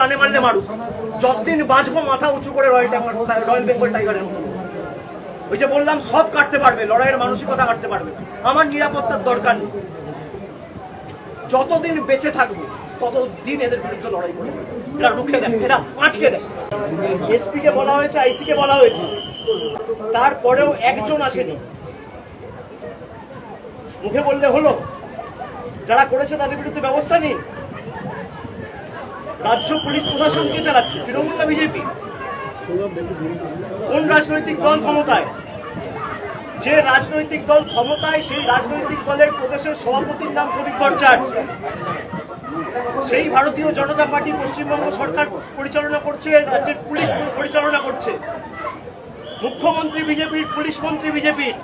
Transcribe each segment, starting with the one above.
মারলে মারুক, যতদিন বাঁচবো মাথা উঁচু করে রয়্যাল বেঙ্গল টাইগারের মতো। ওই যে বললাম, সব কাটতে পারবে, লড়াইয়ের মানসিকতা কাটতে পারবে। আমার নিরাপত্তার দরকার নেই। যতদিন বেঁচে থাকবো ততদিন এদের বিরুদ্ধে লড়াই করবে। এরা রুখে দেয়, এরা আটকে দেয়। এসপি কে বলা হয়েছে, আইসি কে বলা হয়েছে, তারপরেও একজন আসেনি। মুখে বললে হলো, যারা করেছে তাদের বিরুদ্ধে ব্যবস্থা নিন। রাজ্য পুলিশ প্রশাসনকে চালাচ্ছে তৃণমূল না বিজেপি? কোন রাজনৈতিক দল ক্ষমতায়? যে রাজনৈতিক দল ক্ষমতায়, সেই রাজনৈতিক দলের প্রদেশের সভাপতির নাম শরীফ ভট্টাচার্য। সেই ভারতীয় জনতা পার্টি পশ্চিমবঙ্গ সরকার পরিচালনা করছে, রাজ্যের পুলিশ পরিচালনা করছে। মুখ্যমন্ত্রী বিজেপির, পুলিশ মন্ত্রী বিজেপির।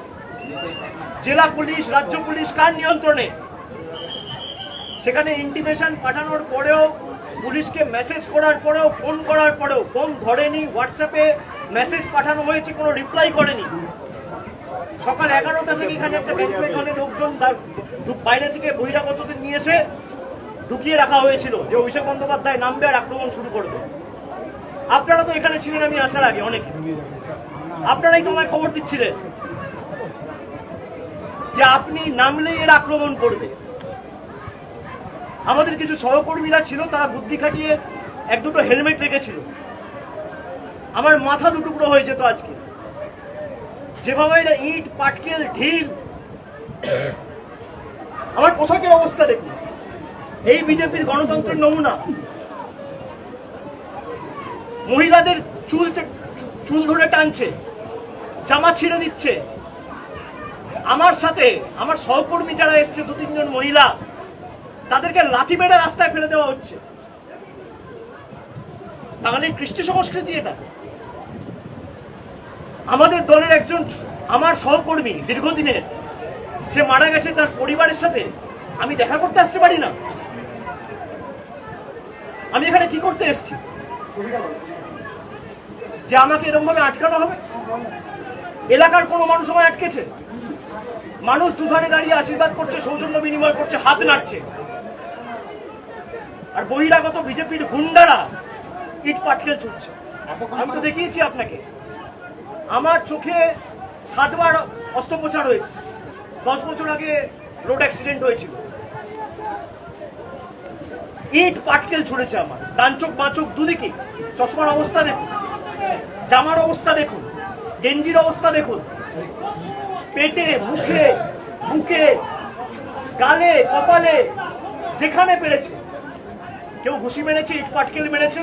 জেলা পুলিশ, রাজ্য পুলিশ কার নিয়ন্ত্রণে? সেখানে ইন্টিমেশন পাঠানোর পরেও, পুলিশকে মেসেজ করার পরেও, ফোন করার পরেও ফোন ধরেনি। হোয়াটসঅ্যাপে মেসেজ পাঠানো হয়েছে, কোনো রিপ্লাই করেনি। সকাল 11টা থেকে এখানে একটা ব্যাংকুয়েট হলে লোকজন বাইরে থেকে বহিরাগতদের নিয়ে এসে ঢুকিয়ে রাখা হয়েছিল যে অভিষেক বন্দ্যোপাধ্যায় নামবে আর আক্রমণ শুরু করবে। আপনারা তো এখানে ছিলেন আমি আসার আগে, অনেকে আপনারাই তো আমায় খবর দিচ্ছিলেন যে আপনি নামলেই এর আক্রমণ করবে। আমাদের কিছু সহকর্মীরা ছিল, তারা বুদ্ধি খাটিয়ে এক দুটো হেলমেট রেখেছিল। আমার মাথা দুটুকরো হয়ে যেত আজকে। যেভাবে এটা ইট, পাটকেল, ঢিল, আমার পোশাকের অবস্থা দেখুন। এই বিজেপির গণতন্ত্রের নমুনা। মহিলাদের চুল ধরে টানছে, জামা ছিঁড়ে দিচ্ছে। আমার সাথে আমার সহকর্মী যারা এসছে, 2-3 জন মহিলা, তাদেরকে লাথি মেরে রাস্তায় ফেলে দেওয়া হচ্ছে। বাঙালির কৃষ্টি সংস্কৃতি এটা। আমাদের দলের একজন, আমার সহকর্মী দীর্ঘদিনের, সে মারা গেছে, তার পরিবারের সাথে আমি দেখা করতে আসতে পারি না? আমি এখানে কি করতে এসেছি যে আমাকে এরকম ভাবে আটকানো হবে? এলাকার কোনো মানুষ আমায় আটকেছে? মানুষ দুধারে দাঁড়িয়ে আশীর্বাদ করছে, সৌজন্য বিনিময় করছে, হাত নাড়ছে। আর বহিরাগত বিজেপির গুন্ডারা ইট পাটকেল ছুটছে। আমি তো দেখিয়েছি আপনাকে, আমার চোখে 7 বার অস্ত্রোপচার হয়েছে। 10 বছর আগে রোড অ্যাক্সিডেন্ট হয়েছিল। ইট পাটকেল ছুড়েছে আমার ডান চোখ, বাঁ চোখ দুদিকে। চশমার অবস্থা দেখুন, জামার অবস্থা দেখুন, গেঞ্জির অবস্থা দেখুন। পেটে, মুখে, বুকে, গালে, কপালে, যেখানে পেরেছে। কেউ ঘুষি মেরেছে, ইট পাটকেল মেরেছে।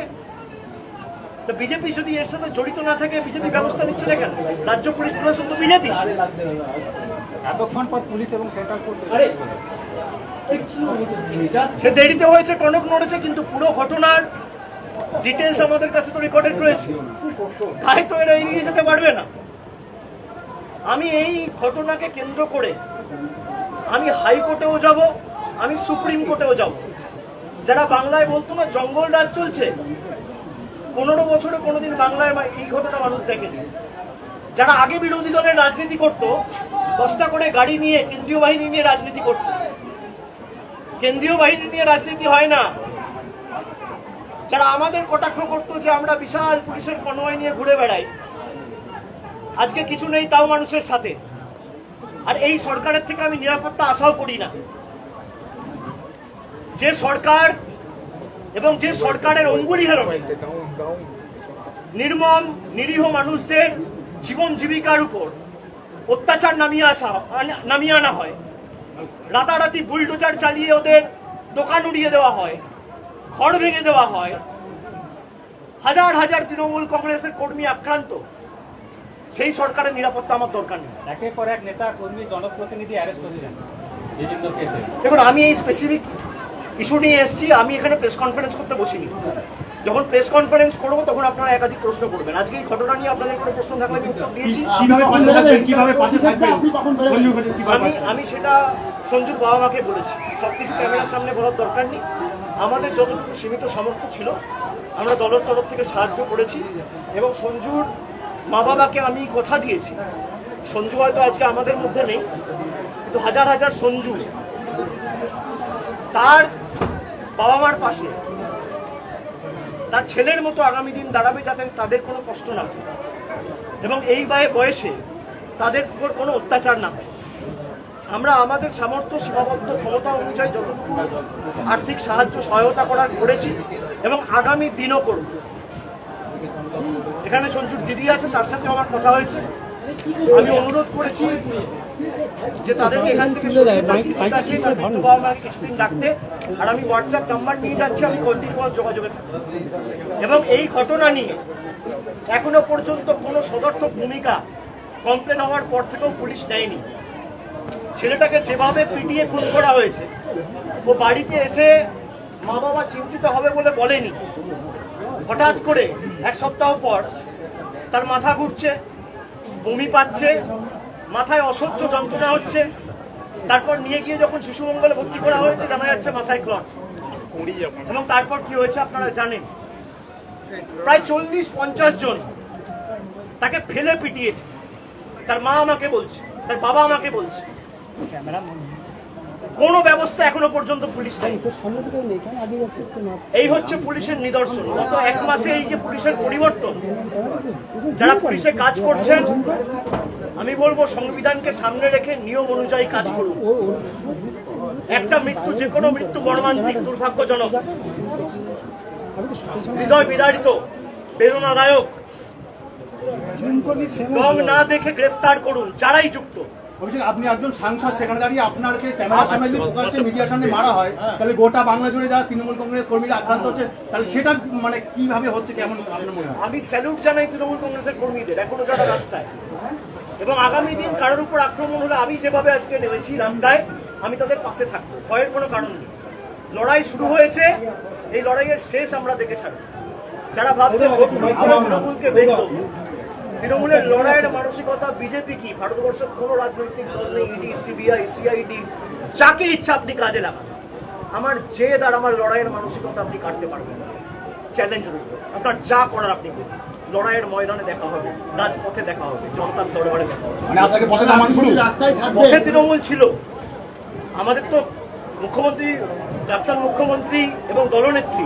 বিজেপি যদি এর সাথে জড়িত না থাকে, বিজেপি ব্যবস্থা নিচ্ছে না কেন? রাজ্য পুলিশ প্রশাসন তো বিজেপি। এতক্ষণ পর পুলিশ এবং সেন্ট্রাল ফোর্স সে দেরিতে হয়েছে, টনক নড়েছে, কিন্তু পুরো ঘটনার ডিটেলস আমাদের কাছে তো রেকর্ডেড রয়েছে। তাই তো এরা এড়িয়ে যেতে পারবে না। আমি এই ঘটনাকে কেন্দ্র করে আমি হাইকোর্টেও যাব, আমি সুপ্রিম কোর্টেও যাব। যারা বাংলায় বলতো না জঙ্গল রাজ চলছে, 15 বছরে কোনোদিন বাংলায় এই ঘটনা মানুষ দেখেনি। যারা আগে বিরোধী দলের রাজনীতি করতো, 10টা করে গাড়ি নিয়ে কেন্দ্রীয় বাহিনী নিয়ে রাজনীতি করত। কেন্দ্রীয় বাহিনী নিয়ে রাজনীতি হয় না। যারা আমাদের কটাক্ষ করতো যে আমরা বিশাল পুলিশের কনভয় নিয়ে ঘুরে বেড়াই, আজকে কিছু নেই তাও মানুষের সাথে। আর এই সরকারের থেকে আমি নিরাপত্তা আশাও করি না। যে সরকার এবং যে সরকারের অঙ্গুলি হেলনে নির্মম নিরীহ মানুষদের জীবন জীবিকার উপর অত্যাচার নামিয়ে আনা হয়, রাতারাতি বুলডোজার চালিয়ে ওদের দোকান উড়িয়ে দেওয়া হয়, ঘর ভেঙে দেওয়া হয়, হাজার হাজার তৃণমূল কংগ্রেসের কর্মী আক্রান্ত, সেই সরকারের নিরাপত্তা আমার দরকার নেই। একের পর এক নেতা কর্মী জনপ্রতিনিধি অ্যারেস্ট হয়েছেন বিভিন্ন কেসে। দেখুন, আমি এই স্পেসিফিক ইস্যু নিয়ে এসেছি। আমি এখানে প্রেস কনফারেন্স করতে বসিনি। যখন প্রেস কনফারেন্স করবো তখন আপনারা একাধিক প্রশ্ন করবেন। আজকে এই ঘটনা নিয়ে আপনাদের কোনো প্রশ্ন থাকলে আমি উত্তর দিয়েছি। আমি সেটা সঞ্জুর বাবা মাকে বলেছি। সবকিছু ক্যামেরার সামনে বলার দরকার নেই। আমাদের যতটুকু সীমিত সামর্থ্য ছিল আমরা দলের তরফ থেকে সাহায্য করেছি, এবং সঞ্জুর মা বাবাকে আমি কথা দিয়েছি। সঞ্জু হয়তো আজকে আমাদের মধ্যে নেই, কিন্তু হাজার হাজার সঞ্জু তার বাবা মার পাশে, তার ছেলের মতো আগামী দিন দাঁড়াবে, যাতে তাদের কোনো কষ্ট না হয় এবং এই বয়সে তাদের উপর কোনো অত্যাচার না হয়। আমরা আমাদের সামর্থ্য সীমাবদ্ধ ক্ষমতা অনুযায়ী যতটুকু আর্থিক সাহায্য সহায়তা করার করেছি এবং আগামী দিনও করব। এখানে সঞ্জুর দিদি আছে, তার সাথে আমার কথা হয়েছে। আমি অনুরোধ করেছি যে তাদেরকে এখান থেকে কিছুদিন রাখতে, আর আমি হোয়াটসঅ্যাপ নাম্বার নিয়ে যাচ্ছি, আমি কন্টিনিউয়াস যোগাযোগে থাকবো। এবং এই ঘটনা নিয়ে এখনো পর্যন্ত কোনো সদর্থক ভূমিকা কমপ্লেন হওয়ার পর থেকেও পুলিশ নেয়নি। ছেলেটাকে যেভাবে পিটিয়ে খুন করা হয়েছে, ও বাড়িতে এসে মা বাবা চিন্তিত হবে বলে বলেনি। হঠাৎ করে এক সপ্তাহ পর তার মাথা ঘুরছে, বমি পাচ্ছে, মাথায় অসহ্য যন্ত্রণা হচ্ছে। তারপর নিয়ে গিয়ে যখন শিশু মঙ্গলে ভর্তি করা হয়েছে, জানা যাচ্ছে মাথায় ক্লট। এবং তারপর কি হয়েছে আপনারা জানেন, প্রায় 40-50 জন তাকে ফেলে পিটিয়েছে। তার মা আমাকে বলছে, তার বাবা আমাকে বলছে, কোনো ব্যবস্থা এখনো পর্যন্ত পুলিশ নেই। এই হচ্ছে পুলিশের নিদর্শন। গত এক মাসে এই যে পুলিশের পরিবর্তন, যারা পুলিশে কাজ করছেন, আমি বলবো সংবিধানকে সামনে রেখে নিয়ম অনুযায়ী কাজ করুন। একটা মৃত্যু, যে কোনো মৃত্যু মর্মান্তিক, দুর্ভাগ্যজনক, হৃদয় বিদারিত, বেদনাদায়ক। রং না দেখে গ্রেফতার করুন যারাই যুক্ত। অভিষেক, আপনি একজন সাংসদ, সেখানে দাঁড়িয়ে আপনাকে ক্যামেরার সামনে যদি প্রকাশ্যে মিডিয়ার সামনে মারা হয়, তাহলে গোটা বাংলা জুড়ে যারা তৃণমূল কংগ্রেস কর্মীরা আক্রান্ত হচ্ছে, তাহলে সেটা মানে কিভাবে হচ্ছে, কেমন আপনার মনে হয়? আমি স্যালুট জানাই তৃণমূল কংগ্রেসের কর্মীদের, এখনো যারা রাস্তায়। এবং আগামী দিন কারোর উপর আক্রমণ হলে আমি যেভাবে আজকে নেমেছি রাস্তায়, আমি তাদের পাশে থাকবো, ভয়ের কোনো কারণ নেই। লড়াই শুরু হয়েছে, এই লড়াইয়ের শেষ আমরা দেখে ছাড়ব। যারা ভাবছে তৃণমূলকে দেখবো, তৃণমূলের লড়াইয়ের মানসিকতা বিজেপি কি, ভারতবর্ষের কোনো রাজনৈতিক দল নেই, ইডি, সিবিআই, সিআইডি, যাকে ইচ্ছা আপনি কাজে লাগান। আমার জেদ আর আমার লড়াইয়ের মানসিকতা আপনি কাটতে পারবেন না। চ্যালেঞ্জ রইল, আপনার যা করার আপনি করুন। লড়াইয়ের ময়দানে দেখা হবে, রাজপথে দেখা হবে, জনতার দরবারে দেখা হবে। পথে তৃণমূল ছিল। আমাদের তো মুখ্যমন্ত্রী, প্রাক্তন মুখ্যমন্ত্রী এবং দলনেত্রী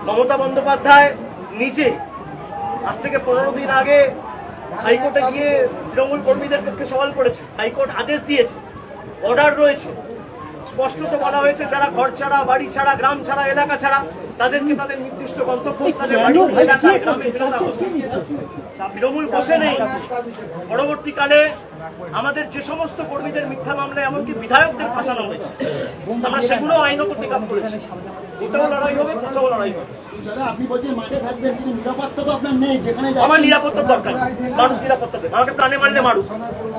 মমতা বন্দ্যোপাধ্যায় নিজে আজ থেকে 15 দিন আগে হাইকোর্টে গিয়ে তৃণমূল কর্মীদের পক্ষে সওয়াল করেছে। হাইকোর্ট আদেশ দিয়েছে, অর্ডার রয়েছে, স্পষ্টত বলা হয়েছে যারা ঘর ছাড়া, বাড়ি ছাড়া, গ্রাম ছাড়া, এলাকা ছাড়া, তাদেরকে তাদের নির্দিষ্ট গন্তব্যস্থানে তৃণমূল বসে নেই। পরবর্তীকালে আমাদের যে সমস্ত কর্মীদের মিথ্যা মামলায় এমনকি বিধায়কদের ফাঁসানো হয়েছে, আমরা সেগুলো আইনত টেক আপ করেছি। কোথাও লড়াই হবে, কোথাও লড়াই হবে। আমার নিরাপত্তার দরকার, মানুষ নিরাপত্তা দেবে। আমাকে প্রাণে মারলে মারুক,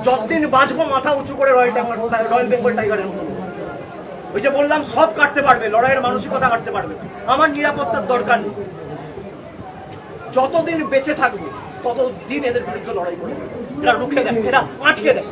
যতদিন বাঁচবো মাথা উঁচু করে রয়্যাল বেঙ্গল টাইগারের মতো। ওই যে বললাম, সব কাটতে পারবে, লড়াইয়ের মানসিকতা কাটতে পারবে। আমার নিরাপত্তার দরকার নেই। যতদিন বেঁচে থাকবে ততদিন এদের বিরুদ্ধে লড়াই করবে। এরা রুখে দেয়, এরা আটকে দেয়।